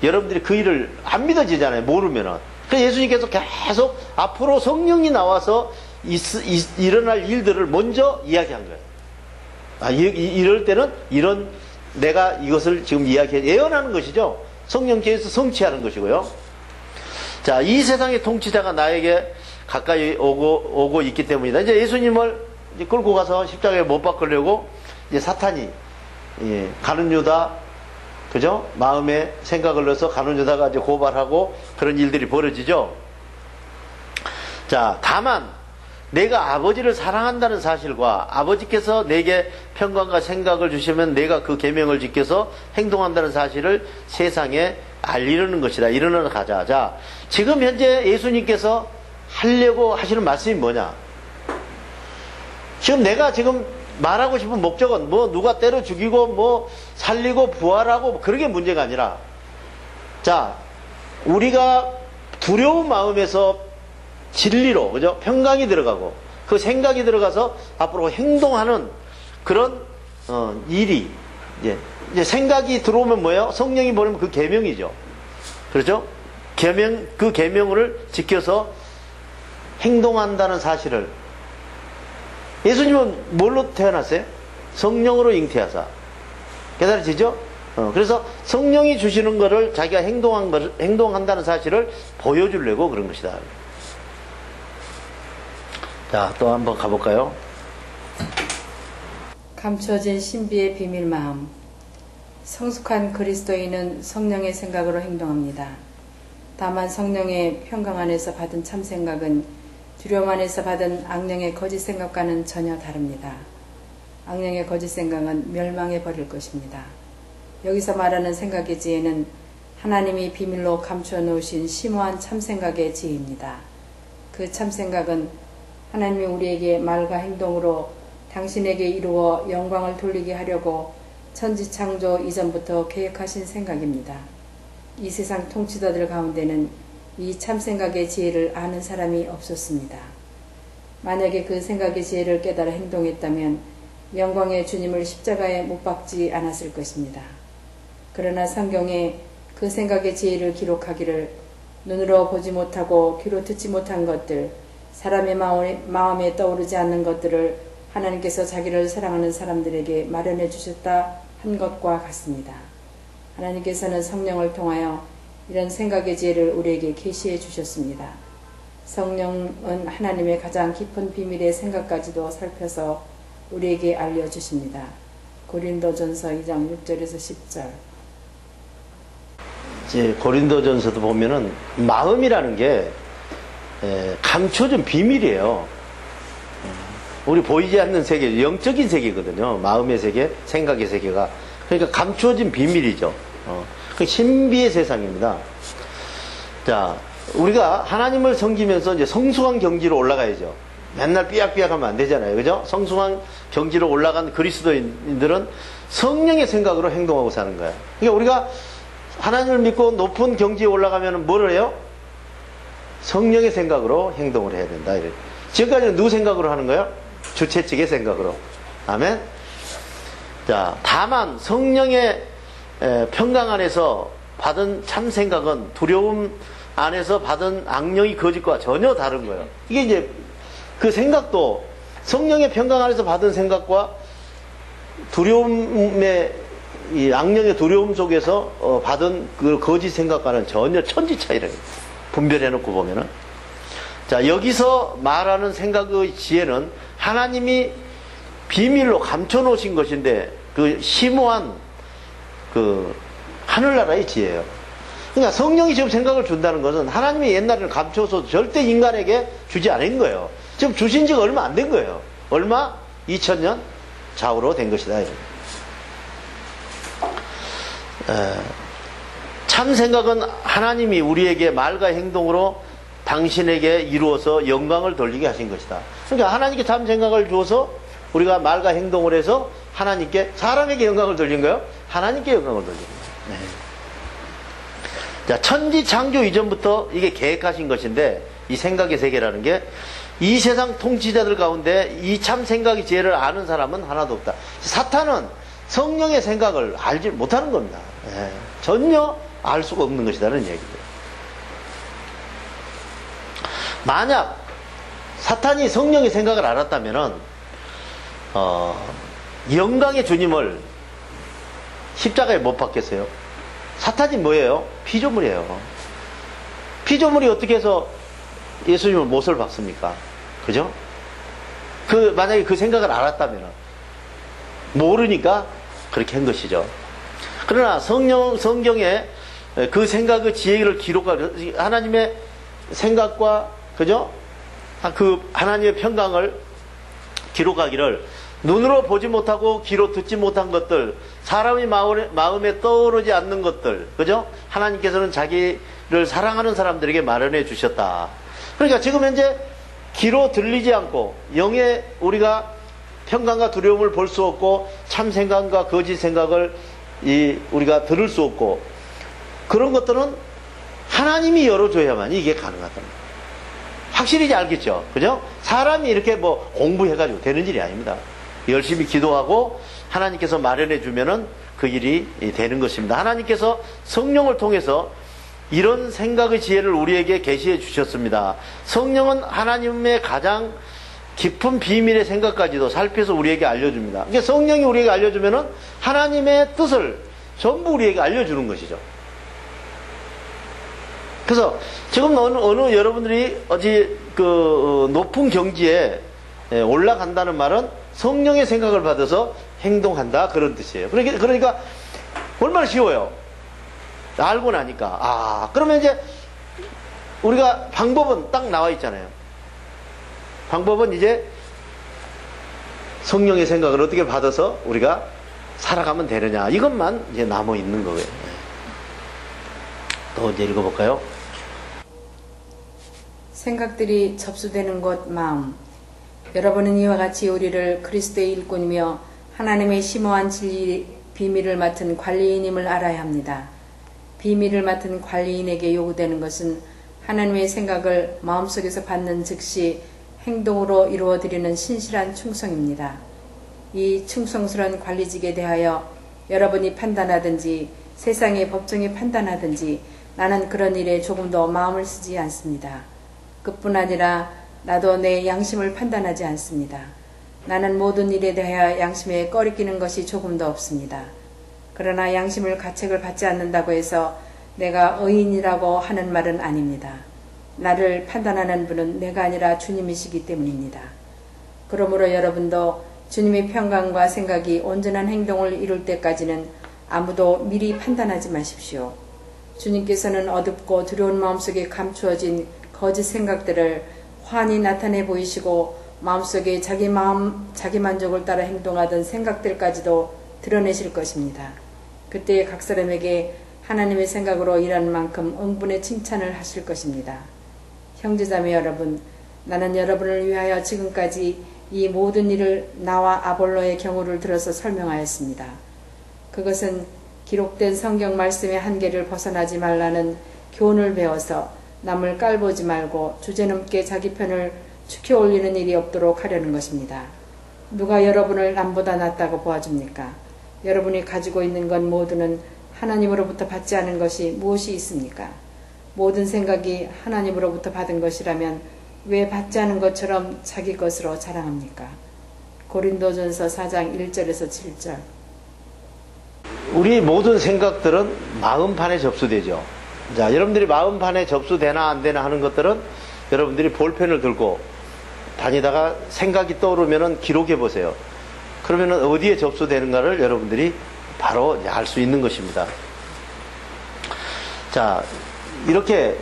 여러분들이 그 일을 안 믿어지잖아요. 모르면은. 그래서 예수님께서 계속 앞으로 성령이 나와서 일어날 일들을 먼저 이야기한 거예요. 이럴 때는 내가 이것을 지금 예언하는 것이죠. 성령께서 성취하는 것이고요. 자, 이 세상의 통치자가 나에게 가까이 오고 있기 때문이다. 이제 예수님을 이제 끌고 가서 십자가에 못 박으려고 이제 사탄이, 가룟 유다, 그죠? 마음에 생각을 넣어서 가룟 유다가 이제 고발하고 그런 일들이 벌어지죠. 자, 다만 내가 아버지를 사랑한다는 사실과 아버지께서 내게 평강과 생각을 주시면 내가 그 계명을 지켜서 행동한다는 사실을 세상에 알리려는 것이다. 이러는 가자. 자, 지금 현재 예수님께서 하려고 하시는 말씀이 뭐냐? 지금 내가 지금 말하고 싶은 목적은 뭐 누가 때려 죽이고 뭐 살리고 부활하고 그런 게 문제가 아니라, 자, 우리가 두려운 마음에서 진리로, 그죠? 평강이 들어가고 그 생각이 들어가서 앞으로 행동하는 그런 일이 이제 생각이 들어오면 뭐예요? 성령이 보내면 그 계명이죠. 그렇죠? 그 계명을 지켜서 행동한다는 사실을. 예수님은 뭘로 태어났어요? 성령으로 잉태하사. 깨달으시죠? 그래서 성령이 주시는 것을 자기가 행동한다는 사실을 보여주려고 그런 것이다. 자, 또 한번 가볼까요? 감춰진 신비의 비밀 마음. 성숙한 그리스도인은 성령의 생각으로 행동합니다. 다만 성령의 평강 안에서 받은 참 생각은 두려움 안에서 받은 악령의 거짓 생각과는 전혀 다릅니다. 악령의 거짓 생각은 멸망해 버릴 것입니다. 여기서 말하는 생각의 지혜는 하나님이 비밀로 감춰 놓으신 심오한 참 생각의 지혜입니다. 그 참 생각은 하나님이 우리에게 말과 행동으로 당신에게 이루어 영광을 돌리게 하려고 천지창조 이전부터 계획하신 생각입니다. 이 세상 통치자들 가운데는 이 참생각의 지혜를 아는 사람이 없었습니다. 만약에 그 생각의 지혜를 깨달아 행동했다면 영광의 주님을 십자가에 못 박지 않았을 것입니다. 그러나 성경에 그 생각의 지혜를 기록하기를 눈으로 보지 못하고 귀로 듣지 못한 것들, 사람의 마음에 떠오르지 않는 것들을 하나님께서 자기를 사랑하는 사람들에게 마련해 주셨다 한 것과 같습니다. 하나님께서는 성령을 통하여 이런 생각의 지혜를 우리에게 계시해 주셨습니다. 성령은 하나님의 가장 깊은 비밀의 생각까지도 살펴서 우리에게 알려주십니다. 고린도전서 2장 6절에서 10절. 이제 고린도전서도 보면은 마음이라는 게 감춰진 비밀이에요. 우리 보이지 않는 세계, 영적인 세계거든요. 마음의 세계, 생각의 세계가. 그러니까 감추어진 비밀이죠. 그 신비의 세상입니다. 자, 우리가 하나님을 섬기면서 이제 성숙한 경지로 올라가야죠. 맨날 삐약삐약하면 안 되잖아요. 그죠? 성숙한 경지로 올라간 그리스도인들은 성령의 생각으로 행동하고 사는 거예요. 그러니까 우리가 하나님을 믿고 높은 경지에 올라가면 뭘 해요? 성령의 생각으로 행동을 해야 된다. 이래. 지금까지는 누구 생각으로 하는 거예요? 주체 측의 생각으로. 아멘. 자, 다만 성령의 평강 안에서 받은 참 생각은 두려움 안에서 받은 악령의 거짓과 전혀 다른 거예요. 이게 이제 그 생각도 성령의 평강 안에서 받은 생각과 두려움의 이 악령의 두려움 속에서 받은 그 거짓 생각과는 전혀 천지 차이래요. 분별해 놓고 보면은. 자, 여기서 말하는 생각의 지혜는 하나님이 비밀로 감춰 놓으신 것인데 그 심오한 그 하늘나라의 지혜예요. 그러니까 성령이 지금 생각을 준다는 것은 하나님이 옛날에는 감춰서 절대 인간에게 주지 않은 거예요. 지금 주신 지가 얼마 안 된 거예요. 얼마? 2000년 좌우로 된 것이다. 참 생각은 하나님이 우리에게 말과 행동으로 당신에게 이루어서 영광을 돌리게 하신 것이다. 그러니까 하나님께 참 생각을 주어서 우리가 말과 행동을 해서 하나님께, 사람에게 영광을 돌린 거예요? 하나님께 영광을 돌린 거예요. 네. 자, 천지 창조 이전부터 이게 계획하신 것인데, 이 생각의 세계라는 게, 이 세상 통치자들 가운데 이 참 생각의 지혜를 아는 사람은 하나도 없다. 사탄은 성령의 생각을 알지 못하는 겁니다. 네. 전혀 알 수가 없는 것이라는 얘기죠. 만약 사탄이 성령의 생각을 알았다면은 영광의 주님을 십자가에 못 박겠어요? 사탄이 뭐예요? 피조물이에요. 피조물이 어떻게 해서 예수님을 못을 박습니까? 그죠? 만약에 그 생각을 알았다면은 모르니까 그렇게 한 것이죠. 그러나 성경에 그 생각의 지혜를 기록하는 하나님의 생각과 그죠? 그 하나님의 평강을 기록하기를 눈으로 보지 못하고 귀로 듣지 못한 것들, 사람의 마음에 떠오르지 않는 것들, 그죠? 하나님께서는 자기를 사랑하는 사람들에게 마련해 주셨다. 그러니까 지금 현재 귀로 들리지 않고 영에 우리가 평강과 두려움을 볼 수 없고 참 생각과 거짓 생각을 우리가 들을 수 없고 그런 것들은 하나님이 열어줘야만 이게 가능하답니다. 확실히 이제 알겠죠? 그죠? 사람이 이렇게 뭐 공부해가지고 되는 일이 아닙니다. 열심히 기도하고 하나님께서 마련해 주면은 그 일이 되는 것입니다. 하나님께서 성령을 통해서 이런 생각의 지혜를 우리에게 계시해 주셨습니다. 성령은 하나님의 가장 깊은 비밀의 생각까지도 살펴서 우리에게 알려줍니다. 그러니까 성령이 우리에게 알려주면은 하나님의 뜻을 전부 우리에게 알려주는 것이죠. 그래서 지금 어느 여러분들이 어디 높은 경지에 올라간다는 말은 성령의 생각을 받아서 행동한다 그런 뜻이에요. 그러니까 얼마나 쉬워요. 알고 나니까. 그러면 이제 우리가 방법은 딱 나와 있잖아요. 방법은 이제 성령의 생각을 어떻게 받아서 우리가 살아가면 되느냐 이것만 이제 남아 있는 거예요. 또 이제 읽어볼까요? 생각들이 접수되는 곳 마음. 여러분은 이와 같이 우리를 그리스도의 일꾼이며 하나님의 심오한 진리 비밀을 맡은 관리인임을 알아야 합니다. 비밀을 맡은 관리인에게 요구되는 것은 하나님의 생각을 마음속에서 받는 즉시 행동으로 이루어드리는 신실한 충성입니다. 이 충성스러운 관리직에 대하여 여러분이 판단하든지 세상의 법정이 판단하든지 나는 그런 일에 조금 더 마음을 쓰지 않습니다. 그뿐 아니라 나도 내 양심을 판단하지 않습니다. 나는 모든 일에 대하여 양심에 꺼리끼는 것이 조금도 없습니다. 그러나 양심을 가책을 받지 않는다고 해서 내가 의인이라고 하는 말은 아닙니다. 나를 판단하는 분은 내가 아니라 주님이시기 때문입니다. 그러므로 여러분도 주님의 평강과 생각이 온전한 행동을 이룰 때까지는 아무도 미리 판단하지 마십시오. 주님께서는 어둡고 두려운 마음속에 감추어진 거짓 생각들을 환히 나타내 보이시고 마음속에 자기 만족을 따라 행동하던 생각들까지도 드러내실 것입니다. 그때 각 사람에게 하나님의 생각으로 일하는 만큼 응분의 칭찬을 하실 것입니다. 형제자매 여러분, 나는 여러분을 위하여 지금까지 이 모든 일을 나와 아볼로의 경우를 들어서 설명하였습니다. 그것은 기록된 성경 말씀의 한계를 벗어나지 말라는 교훈을 배워서 남을 깔보지 말고 주제넘게 자기 편을 축혀 올리는 일이 없도록 하려는 것입니다. 누가 여러분을 남보다 낫다고 보아줍니까? 여러분이 가지고 있는 것 모두는 하나님으로부터 받지 않은 것이 무엇이 있습니까? 모든 생각이 하나님으로부터 받은 것이라면 왜 받지 않은 것처럼 자기 것으로 자랑합니까? 고린도전서 4장 1절에서 7절. 우리 모든 생각들은 마음판에 접수되죠. 자, 여러분들이 마음판에 접수되나 안 되나 하는 것들은 여러분들이 볼펜을 들고 다니다가 생각이 떠오르면 기록해 보세요. 그러면 어디에 접수되는가를 여러분들이 바로 알 수 있는 것입니다. 자, 이렇게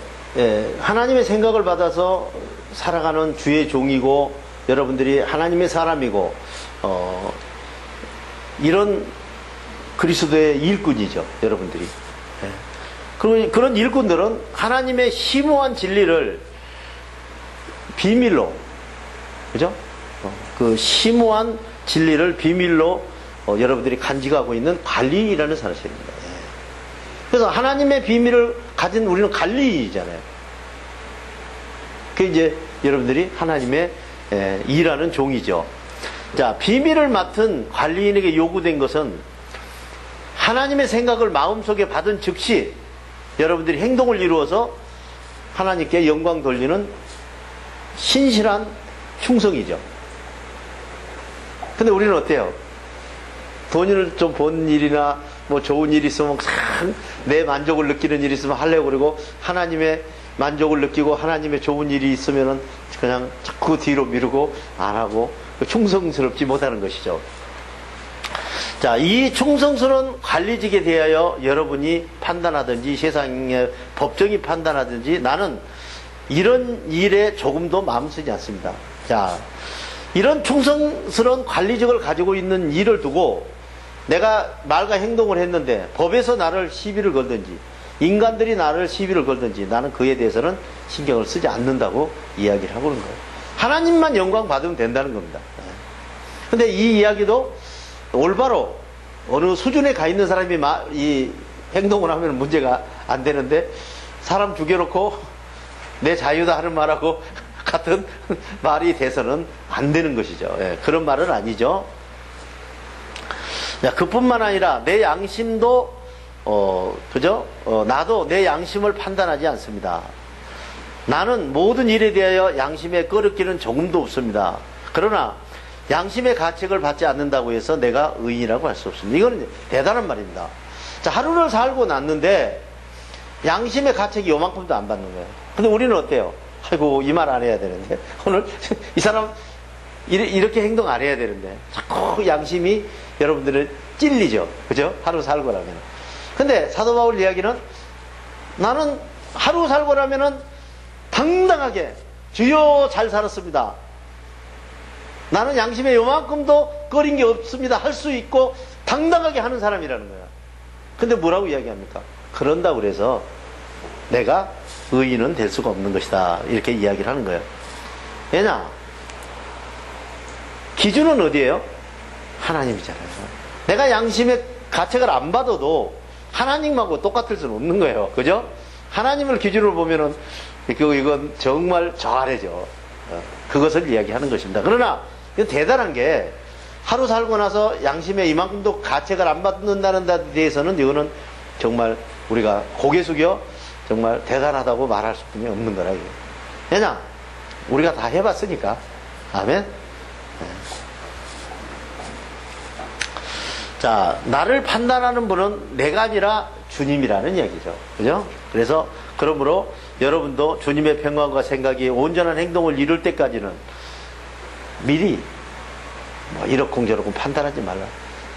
하나님의 생각을 받아서 살아가는 주의 종이고 여러분들이 하나님의 사람이고 이런 그리스도의 일꾼이죠. 여러분들이. 그리고 그런 일꾼들은 하나님의 심오한 진리를 비밀로, 그죠? 그 심오한 진리를 비밀로 여러분들이 간직하고 있는 관리인이라는 사실입니다. 그래서 하나님의 비밀을 가진 우리는 관리인이잖아요. 그게 이제 여러분들이 하나님의 일하는 종이죠. 자, 비밀을 맡은 관리인에게 요구된 것은 하나님의 생각을 마음속에 받은 즉시 여러분들이 행동을 이루어서 하나님께 영광 돌리는 신실한 충성이죠. 근데 우리는 어때요? 돈을 좀 번 일이나 뭐 좋은 일이 있으면 내 만족을 느끼는 일이 있으면 하려고 그러고 하나님의 만족을 느끼고 하나님의 좋은 일이 있으면은 그냥 자꾸 뒤로 미루고 안 하고 충성스럽지 못하는 것이죠. 자, 이 충성스러운 관리직에 대하여 여러분이 판단하든지 세상의 법정이 판단하든지 나는 이런 일에 조금도 마음 쓰지 않습니다. 자, 이런 충성스러운 관리직을 가지고 있는 일을 두고 내가 말과 행동을 했는데 법에서 나를 시비를 걸든지 인간들이 나를 시비를 걸든지 나는 그에 대해서는 신경을 쓰지 않는다고 이야기를 하고 있는 거예요. 하나님만 영광 받으면 된다는 겁니다. 근데 이 이야기도 올바로 어느 수준에 가 있는 사람이 이 행동을 하면 문제가 안 되는데 사람 죽여놓고 내 자유다 하는 말하고 같은 말이 돼서는 안 되는 것이죠. 그런 말은 아니죠. 자, 그뿐만 아니라 내 양심도 그죠? 나도 내 양심을 판단하지 않습니다. 나는 모든 일에 대하여 양심에 꺼렸기는 조금도 없습니다. 그러나 양심의 가책을 받지 않는다고 해서 내가 의인이라고 할 수 없습니다. 이건 대단한 말입니다. 자, 하루를 살고 났는데 양심의 가책이 요만큼도 안 받는 거예요. 근데 우리는 어때요? 아이고, 이 말 안 해야 되는데 오늘 이 사람 이렇게 행동 안 해야 되는데 자꾸 양심이 여러분들은 찔리죠. 그죠? 하루 살고 나면. 근데 사도 바울 이야기는 나는 하루 살고 나면은 당당하게 주여 잘 살았습니다. 나는 양심에 요만큼도 꺼린 게 없습니다. 할 수 있고 당당하게 하는 사람이라는 거야. 근데 뭐라고 이야기합니까? 그런다고 그래서 내가 의인은 될 수가 없는 것이다. 이렇게 이야기를 하는 거예요. 왜냐? 기준은 어디예요? 하나님이잖아요. 내가 양심의 가책을 안 받아도 하나님하고 똑같을 수는 없는 거예요. 그죠? 하나님을 기준으로 보면은 이건 정말 저 아래죠. 그것을 이야기하는 것입니다. 그러나 이건 대단한 게 하루 살고 나서 양심에 이만큼도 가책을 안 받는다는 데 대해서는 이거는 정말 우리가 고개 숙여 정말 대단하다고 말할 수뿐이 없는 거라. 이게. 왜냐? 우리가 다 해봤으니까. 아멘? 자, 나를 판단하는 분은 내가 아니라 주님이라는 얘기죠. 그죠? 그래서, 그러므로 여러분도 주님의 평강과 생각이 온전한 행동을 이룰 때까지는 미리 이러쿵저러쿵 판단하지 말라.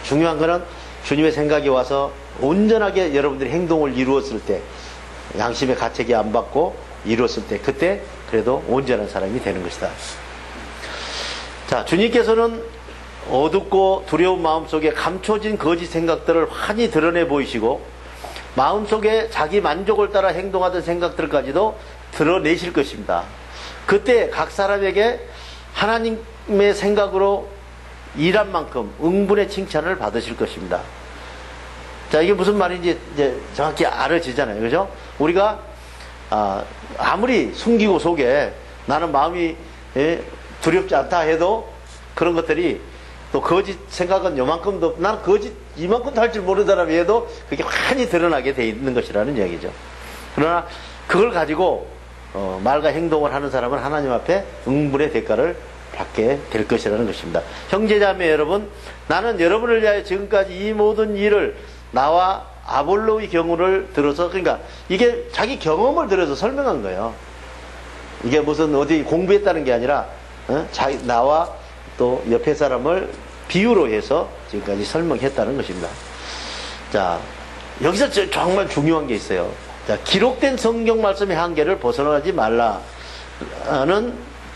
중요한 거는 주님의 생각이 와서 온전하게 여러분들이 행동을 이루었을 때, 양심의 가책이 안 받고 이루었을 때, 그때 그래도 온전한 사람이 되는 것이다. 자, 주님께서는 어둡고 두려운 마음속에 감춰진 거짓 생각들을 환히 드러내 보이시고 마음속에 자기 만족을 따라 행동하던 생각들까지도 드러내실 것입니다. 그때 각 사람에게 하나님의 생각으로 일한 만큼 응분의 칭찬을 받으실 것입니다. 자, 이게 무슨 말인지 이제 정확히 알아지잖아요. 그죠? 우리가 아무리 숨기고 속에 나는 마음이 두렵지 않다 해도 그런 것들이 또 거짓 생각은 요만큼도 나는 거짓 이만큼도 할 줄 모르는 사람이 해도 그게 환히 드러나게 돼 있는 것이라는 이야기죠. 그러나 그걸 가지고 말과 행동을 하는 사람은 하나님 앞에 응분의 대가를 받게 될 것이라는 것입니다. 형제자매 여러분, 나는 여러분을 위하여 지금까지 이 모든 일을 나와 아볼로의 경우를 들어서, 그러니까 이게 자기 경험을 들어서 설명한 거예요. 이게 무슨 어디 공부했다는 게 아니라 나와 또 옆에 사람을 비유로 해서 지금까지 설명했다는 것입니다. 자, 여기서 정말 중요한 게 있어요. 자, 기록된 성경 말씀의 한계를 벗어나지 말라는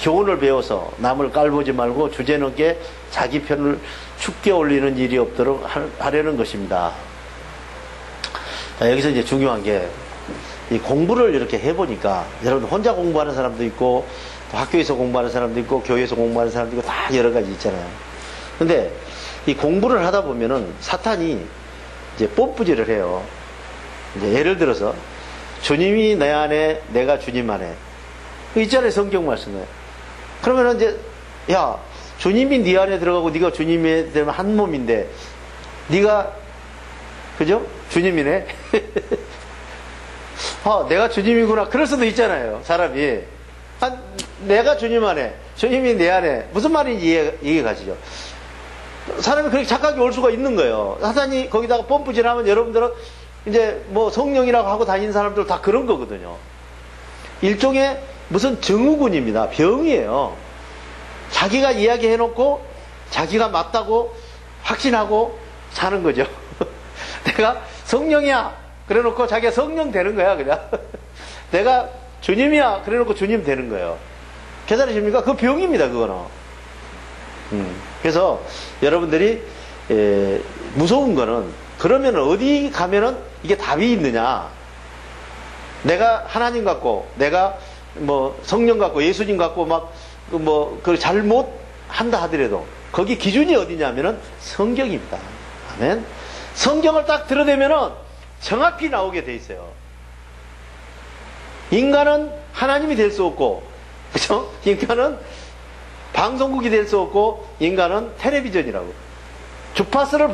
교훈을 배워서 남을 깔보지 말고 주제넘게 자기 편을 축게 올리는 일이 없도록 하려는 것입니다. 자, 여기서 이제 중요한 게 이 공부를 이렇게 해보니까 여러분 혼자 공부하는 사람도 있고 학교에서 공부하는 사람도 있고 교회에서 공부하는 사람도 있고 다 여러 가지 있잖아요. 근데 이 공부를 하다 보면은 사탄이 이제 뽐뿌질을 해요. 이제 예를 들어서 주님이 내 안에 내가 주님 안에 있잖아요. 성경 말씀에. 그러면은 이제 야, 주님이 네 안에 들어가고 네가 주님이 되면 한 몸인데 네가 그죠? 주님이네. 내가 주님이구나. 그럴 수도 있잖아요. 사람이. 내가 주님 안에, 주님이 내 안에. 무슨 말인지 이해가 가시죠? 사람이 그렇게 착각이 올 수가 있는 거예요. 사탄이 거기다가 펌프질하면 여러분들은 이제 뭐 성령이라고 하고 다니는 사람들 다 그런 거거든요. 일종의 무슨 증후군입니다. 병이에요. 자기가 이야기해놓고 자기가 맞다고 확신하고 사는 거죠. 내가 성령이야. 그래 놓고 자기가 성령 되는 거야, 그냥. 내가 주님이야. 그래 놓고 주님 되는 거예요. 계산하십니까? 그 병입니다, 그거는. 그래서 여러분들이 무서운 거는 그러면 어디 가면은 이게 답이 있느냐. 내가 하나님 같고 내가 뭐 성령 같고 예수님 같고 막 그 잘못 한다 하더라도 거기 기준이 어디냐면은 성경입니다. 아멘. 성경을 딱 드러내면은 정확히 나오게 돼 있어요. 인간은 하나님이 될 수 없고, 그죠? 인간은 방송국이 될 수 없고, 인간은 텔레비전이라고. 주파수를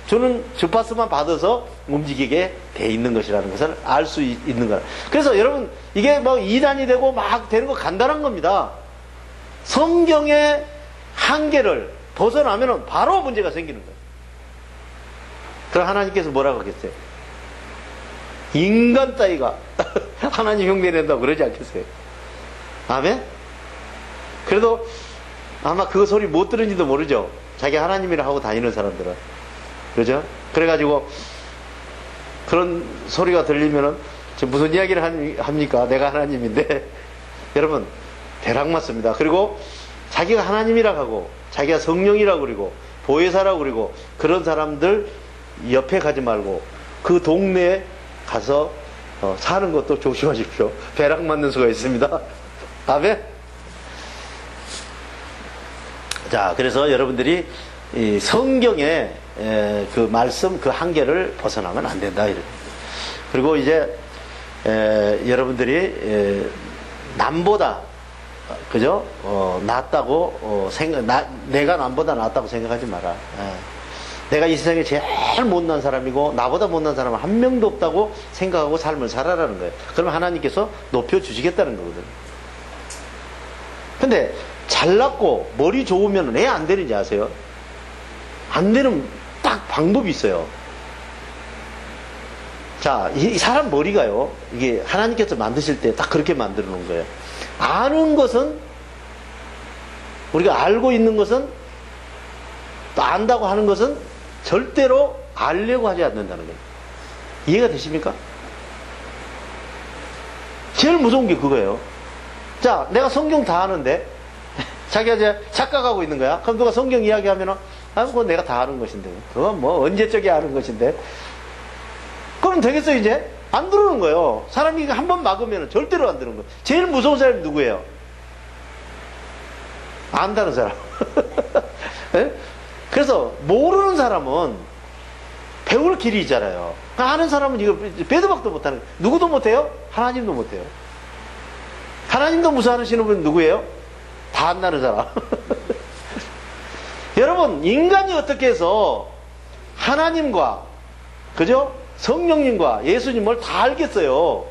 주는 주파수만 받아서 움직이게 돼 있는 것이라는 것을 알 수 있는 거예요. 그래서 여러분, 이게 뭐 이단이 되고 막 되는 거 간단한 겁니다. 성경의 한계를 벗어나면 바로 문제가 생기는 거예요. 그럼 하나님께서 뭐라고 하겠어요? 인간 따위가 하나님 흉내낸다고 그러지 않겠어요? 아멘? 그래도 아마 그 소리 못 들은지도 모르죠. 자기 하나님이라 하고 다니는 사람들은. 그죠? 그래가지고 그런 소리가 들리면은 지금 무슨 이야기를 합니까? 내가 하나님인데. 여러분, 대략 맞습니다. 그리고 자기가 하나님이라고 하고 자기가 성령이라고 그러고 보혜사라고 그러고 그런 사람들 옆에 가지 말고 그 동네에 가서 사는 것도 조심하십시오. 벼락 맞는 수가 있습니다. 아멘? 자, 그래서 여러분들이 이 성경의 그 말씀, 그 한계를 벗어나면 안 된다. 그리고 이제 여러분들이 남보다, 그죠? 낫다고 내가 남보다 낫다고 생각하지 마라. 내가 이 세상에 제일 못난 사람이고 나보다 못난 사람은 한 명도 없다고 생각하고 삶을 살아라는 거예요. 그러면 하나님께서 높여주시겠다는 거거든요. 근데 잘났고 머리 좋으면 왜 안 되는지 아세요? 안 되는 딱 방법이 있어요. 자, 이 사람 머리가요, 이게 하나님께서 만드실 때 딱 그렇게 만들어 놓은 거예요. 아는 것은, 우리가 알고 있는 것은, 또 안다고 하는 것은 절대로 알려고 하지 않는다는 거예요. 이해가 되십니까? 제일 무서운 게 그거예요. 자, 내가 성경 다 아는데, 자기가 이제 착각하고 있는 거야. 그럼 누가 성경 이야기하면은, 그건 내가 다 아는 것인데. 그건 뭐 언제적에 아는 것인데. 그럼 되겠어, 이제? 안 들어오는 거예요. 사람이 한 번 막으면 절대로 안 들어오는 거예요. 제일 무서운 사람이 누구예요? 안다는 사람. 네? 그래서 모르는 사람은 배울 길이 있잖아요. 아는 사람은 이거 배도 박도 못하는 거예요. 누구도 못해요? 하나님도 못해요. 하나님도 무사하시는 분은 누구예요? 다 안다는 사람. 여러분, 인간이 어떻게 해서 하나님과, 그죠? 성령님과 예수님을 다 알겠어요.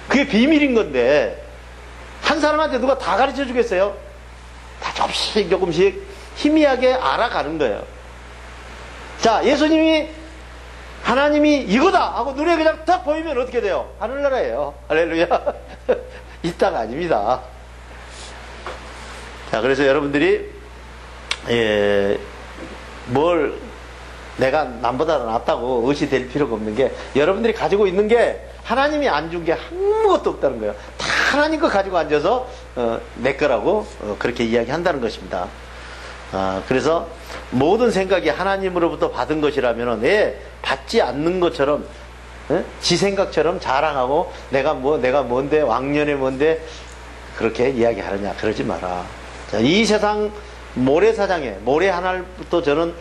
그게 비밀인 건데, 한 사람한테 누가 다 가르쳐 주겠어요? 다 조금씩 조금씩 희미하게 알아가는 거예요. 자, 예수님이, 하나님이 이거다! 하고 눈에 그냥 딱 보이면 어떻게 돼요? 하늘나라예요. 할렐루야. 이따가 아닙니다. 자, 그래서 여러분들이, 내가 남보다 낫다고 의시될 필요가 없는 게, 여러분들이 가지고 있는 게 하나님이 안 준 게 아무것도 없다는 거예요. 다 하나님 거 가지고 앉아서 내 거라고 그렇게 이야기한다는 것입니다. 그래서 모든 생각이 하나님으로부터 받은 것이라면 왜 받지 않는 것처럼, 지 생각처럼 자랑하고 내가 뭔데, 왕년에 뭔데 그렇게 이야기하느냐. 그러지 마라. 자, 이 세상 모래사장에 모래 하나부터 저는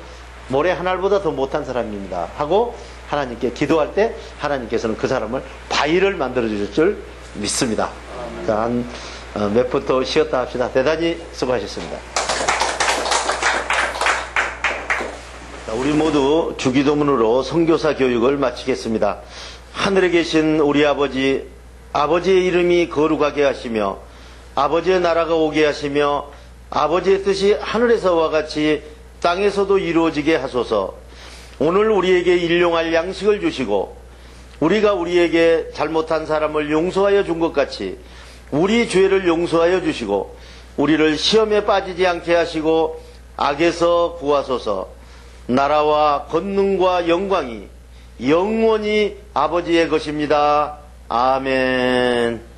모래 하나보다 더 못한 사람입니다 하고 하나님께 기도할 때 하나님께서는 그 사람을 바위를 만들어 주실 줄 믿습니다. 자, 한 몇 분 더 쉬었다 합시다. 대단히 수고하셨습니다. 자, 우리 모두 주기도문으로 선교사 교육을 마치겠습니다. 하늘에 계신 우리 아버지, 아버지의 이름이 거룩하게 하시며 아버지의 나라가 오게 하시며 아버지의 뜻이 하늘에서와 같이 땅에서도 이루어지게 하소서. 오늘 우리에게 일용할 양식을 주시고 우리가 우리에게 잘못한 사람을 용서하여 준 것 같이 우리 죄를 용서하여 주시고 우리를 시험에 빠지지 않게 하시고 악에서 구하소서. 나라와 권능과 영광이 영원히 아버지의 것입니다. 아멘.